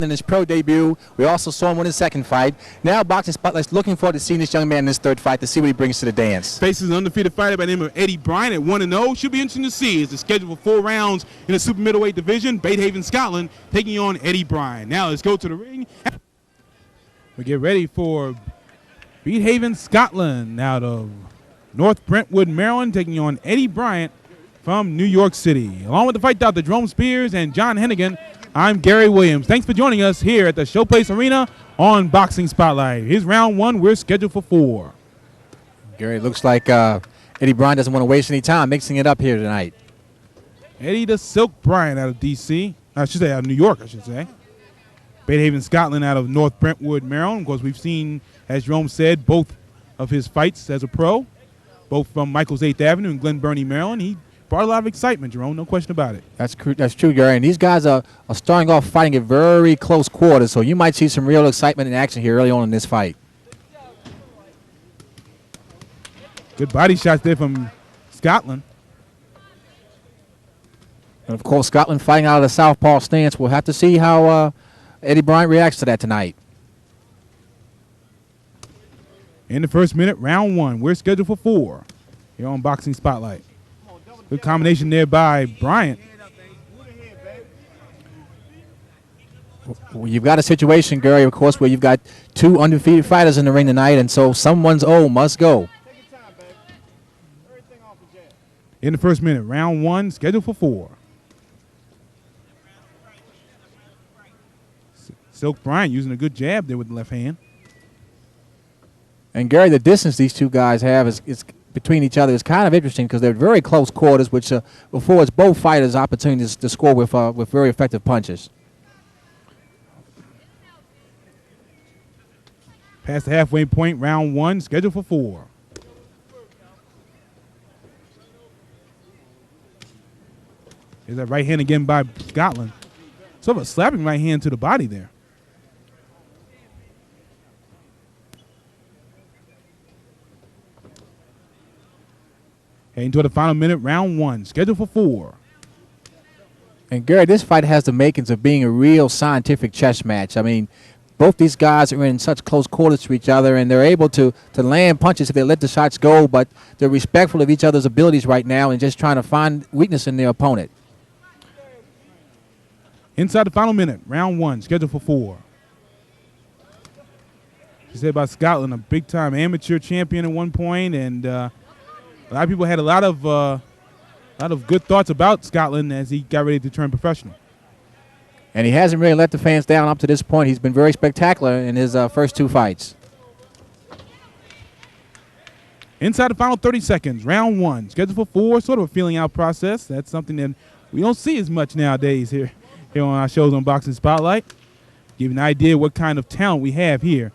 In his pro debut, we also saw him win his second fight. Now Boxing Spotlight's looking forward to seeing this young man in his third fight to see what he brings to the dance. Faces an undefeated fighter by the name of Eddie Bryant at 1-0. Should be interesting to see. It's scheduled for 4 rounds in the super middleweight division. Beethoven, Scotland, taking on Eddie Bryant. Now let's go to the ring. We get ready for Beethoven, Scotland, out of North Brentwood, Maryland, taking on Eddie Bryant from New York City. Along with the fight doctor Jerome Spears and John Hennigan, I'm Gary Williams. Thanks for joining us here at the Showplace Arena on Boxing Spotlight. Here's round 1. We're scheduled for 4. Gary, it looks like Eddie Bryant doesn't want to waste any time mixing it up here tonight. Eddie the Silk Bryant out of D.C. I should say out of New York, I should say. Beethoven, Scotland out of North Brentwood, Maryland. Of course, we've seen, as Jerome said, both of his fights as a pro, both from Michael's 8th Avenue in Glen Burnie, Maryland. He brought a lot of excitement, Jerome, no question about it. That's true, Gary. And these guys are starting off fighting at very close quarters, so you might see some real excitement and action here early on in this fight. Good body shots there from Scotland. And, of course, Scotland fighting out of the southpaw stance. We'll have to see how Eddie Bryant reacts to that tonight. In the first minute, round 1. We're scheduled for 4 here on Boxing Spotlight. Good combination there by Bryant. Well, you've got a situation, Gary, of course, where you've got 2 undefeated fighters in the ring tonight, and so someone's must go. In the first minute, round 1, scheduled for 4. Silk Bryant using a good jab there with the left hand. And, Gary, the distance these two guys have is between each other is kind of interesting because they're very close quarters, which affords both fighters opportunities to score with very effective punches. Past the halfway point, round 1, scheduled for 4. Here's that right hand again by Scotland. Sort of a slapping right hand to the body there. Heading toward the final minute, round 1, scheduled for 4. And, Gary, this fight has the makings of being a real scientific chess match. I mean, both these guys are in such close quarters to each other, and they're able to land punches if they let the shots go, but they're respectful of each other's abilities right now and just trying to find weakness in their opponent. Inside the final minute, round 1, scheduled for 4. She said about Scotland, a big-time amateur champion at one point, and a lot of people had a lot of good thoughts about Scotland as he got ready to turn professional. And he hasn't really let the fans down up to this point. He's been very spectacular in his first 2 fights. Inside the final 30 seconds, round 1, scheduled for 4, sort of a feeling out process. That's something that we don't see as much nowadays here on our shows on Boxing Spotlight. Give you an idea what kind of talent we have here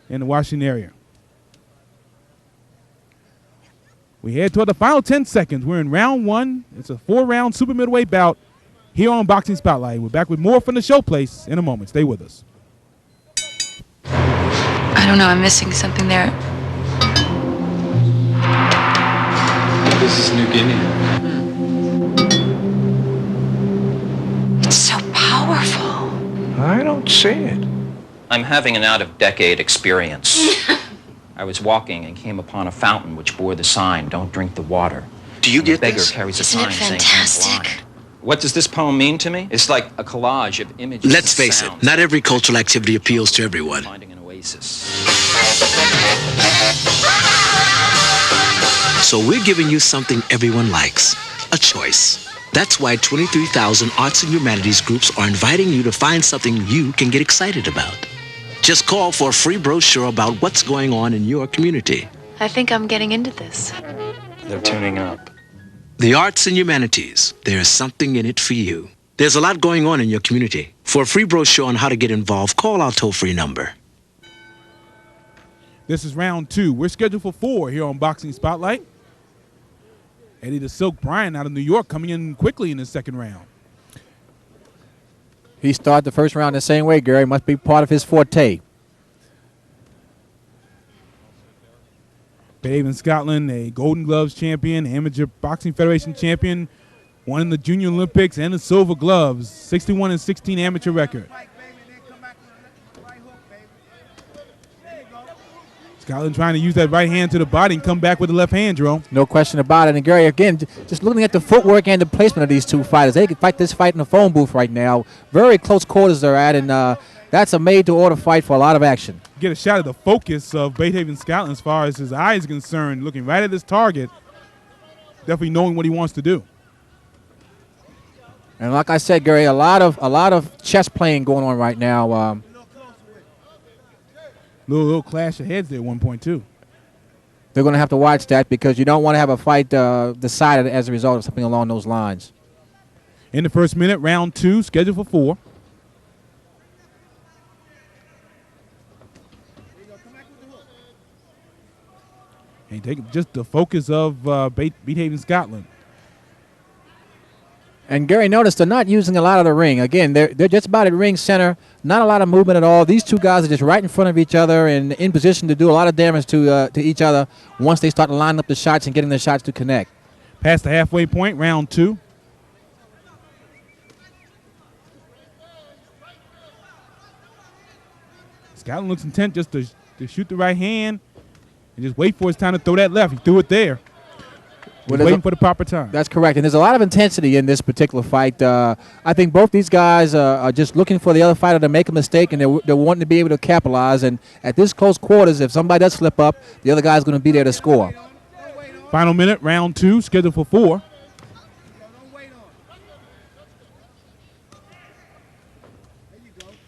in the Washington area. We head toward the final 10 seconds. We're in round 1. It's a 4-round super middleweight bout here on Boxing Spotlight. We're back with more from the Showplace in a moment. Stay with us. I don't know. I'm missing something there. This is New Guinea. It's so powerful. I don't see it. I'm having an out-of-decade experience. I was walking and came upon a fountain which bore the sign, "Don't drink the water." Do you And the get beggar this? carries a Isn't sign it saying, "I'm fantastic?" blind." What does this poem mean to me? It's like a collage of images. Let's and face it, sounds. not every cultural activity appeals to everyone. Finding an oasis. So we're giving you something everyone likes, a choice. That's why 23,000 arts and humanities groups are inviting you to find something you can get excited about. Just call for a free brochure about what's going on in your community. I think I'm getting into this. They're tuning up. The arts and humanities, there's something in it for you. There's a lot going on in your community. For a free brochure on how to get involved, call our toll-free number. This is round 2. We're scheduled for 4 here on Boxing Spotlight. Eddie the Silk Bryant out of New York coming in quickly in the second round. He started the first round the same way, Gary. Must be part of his forte. Beethoven, Scotland, a Golden Gloves champion, Amateur Boxing Federation champion, won in the Junior Olympics and the Silver Gloves, 61-16 amateur record. Scottland trying to use that right hand to the body and come back with the left hand, Jerome. No question about it. And Gary, again, just looking at the footwork and the placement of these two fighters, they could fight this fight in the phone booth right now. Very close quarters they're at, and that's a made-to-order fight for a lot of action. Get a shot at the focus of Beethoven Scottland as far as his eye is concerned, looking right at his target, definitely knowing what he wants to do. And like I said, Gary, a lot of chess playing going on right now. Little clash of heads there at one point, too. They're going to have to watch that because you don't want to have a fight decided as a result of something along those lines. In the first minute, round 2, scheduled for 4. And take just the focus of Beethoven Scottland. And Gary, notice they're not using a lot of the ring. Again, they're just about at ring center. Not a lot of movement at all. These two guys are just right in front of each other and in position to do a lot of damage to each other once they start lining up the shots and getting the shots to connect. Past the halfway point, round 2. Scottland looks intent just to shoot the right hand and just wait for his time to throw that left. He threw it there. Well, waiting for the proper time. That's correct. And there's a lot of intensity in this particular fight. I think both these guys are just looking for the other fighter to make a mistake, and they're wanting to be able to capitalize. And at this close quarters, if somebody does slip up, the other guy's going to be there to score. Final minute, round 2, scheduled for 4.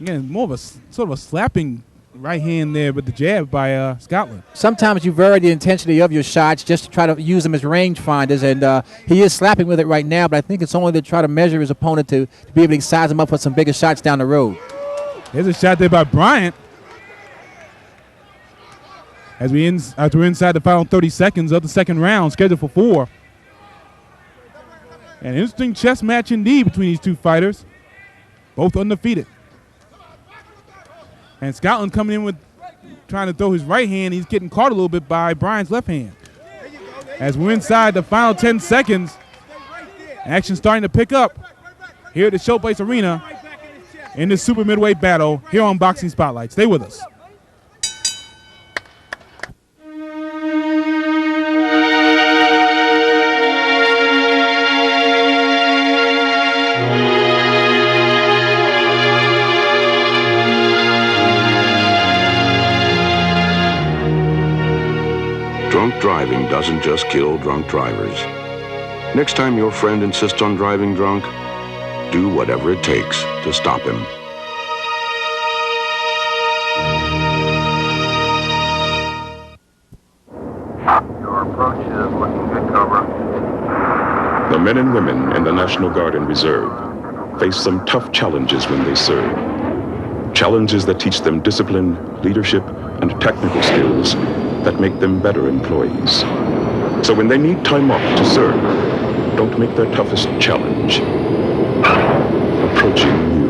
Again, more of a sort of a slapping right hand there with the jab by Scottland. Sometimes you vary the intensity of your shots just to try to use them as range finders, and he is slapping with it right now, but I think it's only to try to measure his opponent to be able to size him up for some bigger shots down the road. There's a shot there by Bryant. As we're inside the final 30 seconds of the second round, scheduled for 4. An interesting chess match indeed between these two fighters, both undefeated. And Scottland coming in with trying to throw his right hand. He's getting caught a little bit by Bryant's left hand. As we're inside the final 10 seconds, action starting to pick up here at the Showplace Arena in this super midweight battle here on Boxing Spotlight. Stay with us. Drunk driving doesn't just kill drunk drivers. Next time your friend insists on driving drunk, do whatever it takes to stop him. Your approach is looking good, Cobra. The men and women in the National Guard and Reserve face some tough challenges when they serve. Challenges that teach them discipline, leadership, and technical skills that make them better employees. So when they need time off to serve, don't make their toughest challenge approaching you.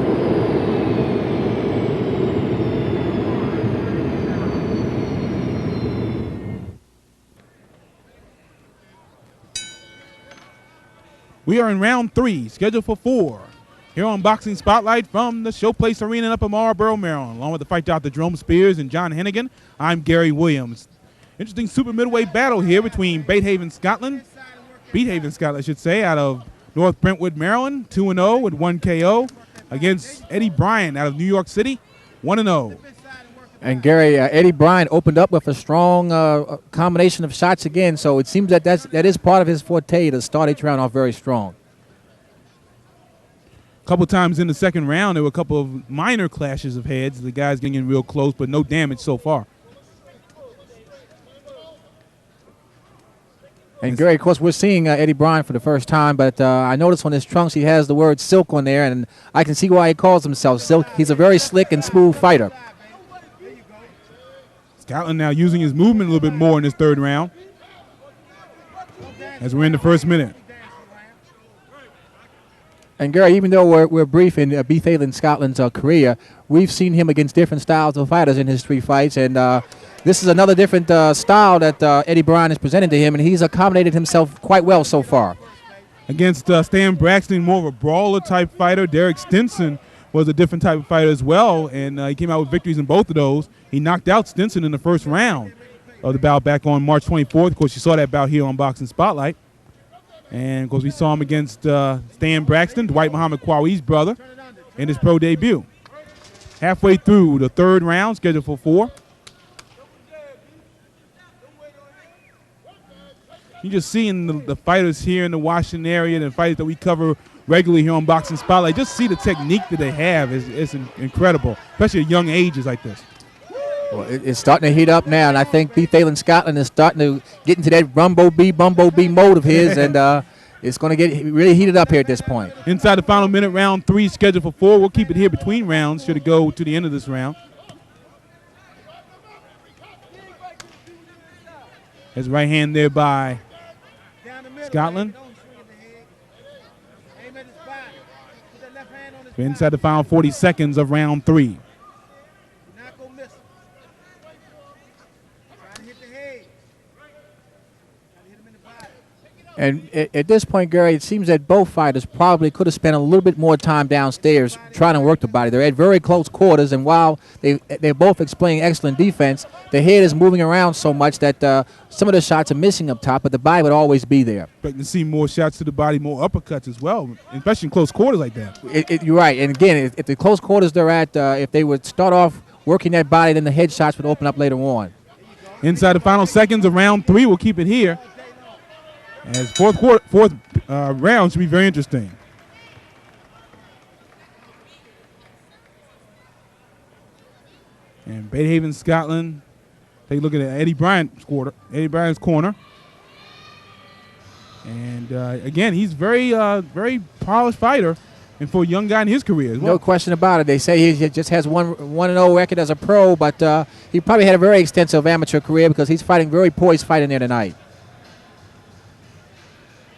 We are in round 3, scheduled for 4. Here on Boxing Spotlight from the Showplace Arena in Upper Marlboro, Maryland. Along with the fight doctor Jerome Spears and John Hennigan, I'm Gary Williams. Interesting super middleweight battle here between Beethoven Scottland, I should say, out of North Brentwood, Maryland, 2-0 with 1 KO, against Eddie Bryant out of New York City, 1-0. And Gary, Eddie Bryant opened up with a strong combination of shots again, so it seems that that is part of his forte to start each round off very strong. A couple times in the second round, there were a couple of minor clashes of heads. The guys getting in real close, but no damage so far. And Gary, of course, we're seeing Eddie Bryant for the first time, but I noticed on his trunks he has the word Silk on there, and I can see why he calls himself Silk. He's a very slick and smooth fighter. Scottland now using his movement a little bit more in this third round as we're in the first minute. And Gary, even though we're brief in Beethoven Scottland's career, we've seen him against different styles of fighters in his 3 fights, and this is another different style that Eddie Bryant has presented to him, and he's accommodated himself quite well so far. Against Stan Braxton, more of a brawler-type fighter. Derek Stinson was a different type of fighter as well, and he came out with victories in both of those. He knocked out Stinson in the first round. of the bout back on March 24th. Of course, you saw that bout here on Boxing Spotlight. And, of course, we saw him against Stan Braxton, Dwight Muhammad Kwawee's brother, in his pro debut. Halfway through the third round, scheduled for 4. You just seeing the fighters here in the Washington area, and the fighters that we cover regularly here on Boxing Spotlight, just see the technique that they have is incredible, especially at young ages like this. Well, it's starting to heat up now, and I think Beethoven Scotland is starting to get into that Bumblebee mode of his, and it's going to get really heated up here at this point. Inside the final minute, round 3 scheduled for 4. We'll keep it here between rounds should it go to the end of this round. His right hand there by Scotland. We're inside the final 40 seconds of round 3. And at this point, Gary, it seems that both fighters probably could have spent a little bit more time downstairs trying to work the body. They're at very close quarters, and while they're both displaying excellent defense, the head is moving around so much that some of the shots are missing up top, but the body would always be there. Expecting to see more shots to the body, more uppercuts as well, especially in close quarters like that. You're right. And again, if the close quarters they're at, if they would start off working that body, then the head shots would open up later on. Inside the final seconds of round 3, we'll keep it here. As fourth round should be very interesting. And Beethoven Scotland, take a look at Eddie Bryant's corner. And again, he's very polished fighter, and for a young guy in his career as well. No question about it. They say he just has 1-0 record as a pro, but he probably had a very extensive amateur career because he's fighting very poised fighting there tonight.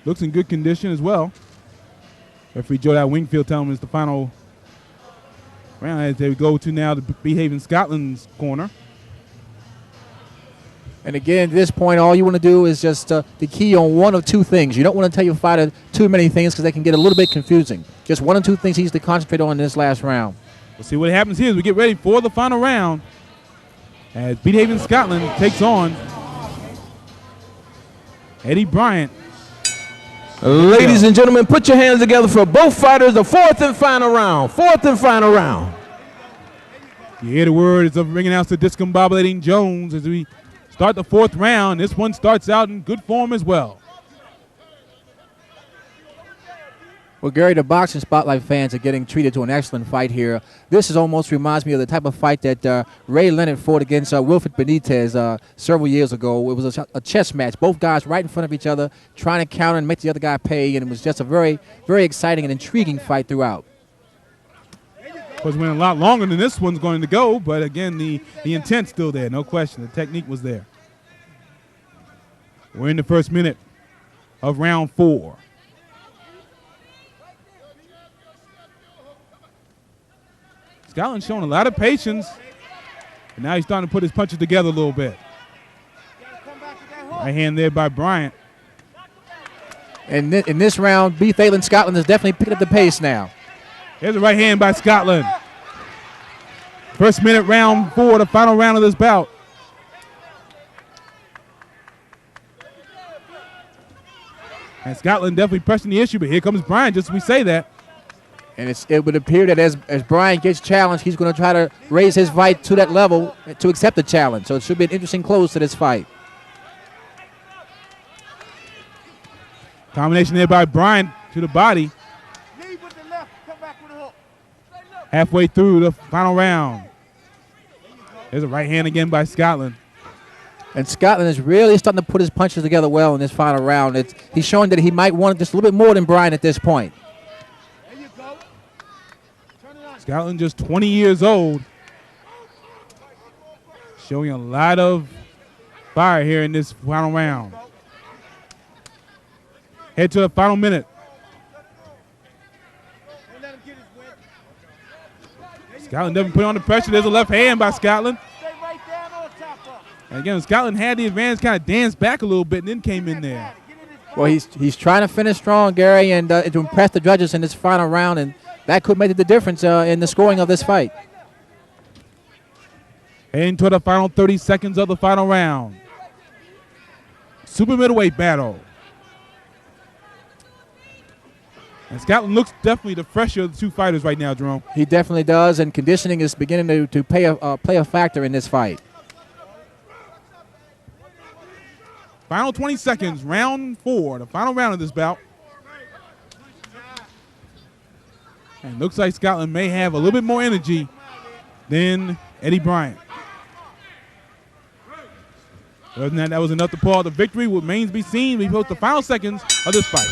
Looks in good condition as well. Referee Joe Wingfield telling him it's the final round as they go to now the Beethoven Scotland's corner. And again, at this point, all you want to do is just the key on one of two things. You don't want to tell your fighter too many things because they can get a little bit confusing. Just one or two things he needs to concentrate on in this last round. We'll see what happens here as we get ready for the final round as Beethoven Scotland takes on Eddie Bryant. Ladies and gentlemen, put your hands together for both fighters. The fourth and final round. You hear the words of ring announcer discombobulating Jones as we start the 4th round. This one starts out in good form as well. Well, Gary, the Boxing Spotlight fans are getting treated to an excellent fight here. This almost reminds me of the type of fight that Ray Leonard fought against Wilfred Benitez several years ago. It was a chess match. Both guys right in front of each other, trying to counter and make the other guy pay, and it was just a very, very exciting and intriguing fight throughout. Of course, it went a lot longer than this one's going to go, but again, the intent's still there, no question. The technique was there. We're in the first minute of round 4. Scotland's showing a lot of patience, and now he's starting to put his punches together a little bit. Right hand there by Bryant. And in this round, Beethoven Scotland is definitely picking up the pace now. Here's a right hand by Scotland. First minute, round 4, the final round of this bout. And Scotland definitely pressing the issue, but here comes Bryant, just as we say that. And it would appear that as Bryant gets challenged, he's going to try to raise his fight to that level to accept the challenge. So it should be an interesting close to this fight. Combination there by Bryant to the body. Halfway through the final round. There's a right hand again by Scotland. And Scotland is really starting to put his punches together well in this final round. He's showing that he might want just a little bit more than Bryant at this point. Scottland just 20 years old. Showing a lot of fire here in this final round. Head to the final minute. Scotland doesn't put on the pressure. There's a left hand by Scotland. And again, Scotland had the advantage, kind of danced back a little bit and then came in there. Well, he's trying to finish strong, Gary, and to impress the judges in this final round, and that could make the difference in the scoring of this fight. Heading to the final 30 seconds of the final round. super middleweight battle. And Scottland looks definitely the fresher of the two fighters right now, Jerome. He definitely does, and conditioning is beginning to play a factor in this fight. Final 20 seconds, round 4, the final round of this bout. And looks like Scottland may have a little bit more energy than Eddie Bryant. Other than that, that was enough to pull out the victory. What remains to be seen. We approach the final seconds of this fight.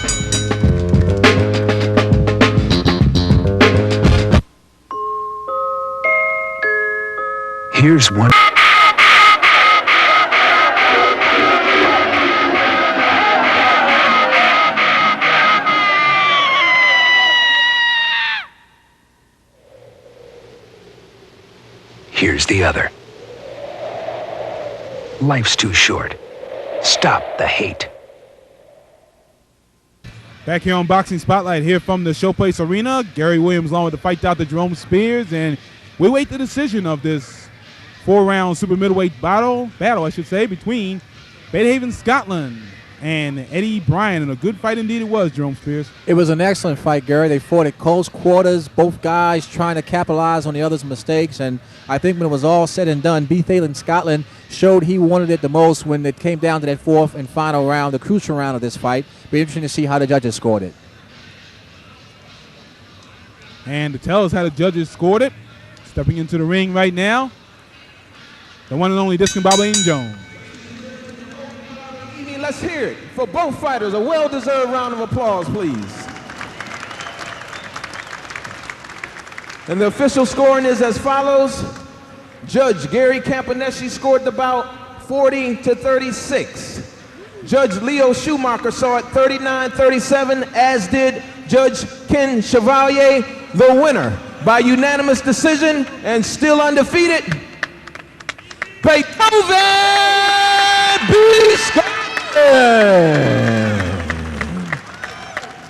Here's one. Here's the other. Life's too short. Stop the hate. Back here on Boxing Spotlight here from the Showplace Arena, Gary Williams along with the fight Dr. Jerome Spears, and we wait the decision of this 4-round super middleweight battle between Beethoven Scottland and Eddie Bryant, and a good fight indeed it was, Jerome Spears. It was an excellent fight, Gary. They fought at close quarters, both guys trying to capitalize on the other's mistakes, and I think when it was all said and done, Beethoven Scottland showed he wanted it the most when it came down to that fourth and final round, the crucial round of this fight. Be interesting to see how the judges scored it. And to tell us how the judges scored it, stepping into the ring right now, the one and only Discombobulating Jones. Let's hear it for both fighters. A well-deserved round of applause, please. And the official scoring is as follows. Judge Gary Campaneschi scored the bout 40-36. Judge Leo Schumacher saw it 39-37, as did Judge Ken Chevalier. The winner by unanimous decision and still undefeated, Beethoven Scottland.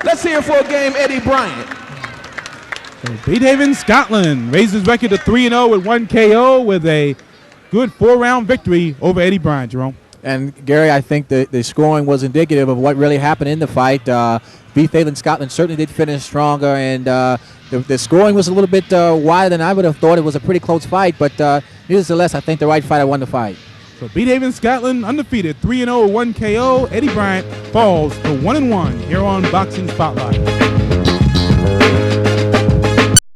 Let's hear it for a game, Eddie Bryant. So Beethoven Scottland raised his record to 3-0 with 1 KO with a good 4-round victory over Eddie Bryant, Jerome. And Gary, I think the scoring was indicative of what really happened in the fight. Beethoven Scottland certainly did finish stronger, and the scoring was a little bit wider than I would have thought. It was a pretty close fight, but nevertheless, I think the right fighter won the fight. So Beethoven Scottland undefeated, 3-0, 1 KO. Eddie Bryant falls to 1-1 here on Boxing Spotlight.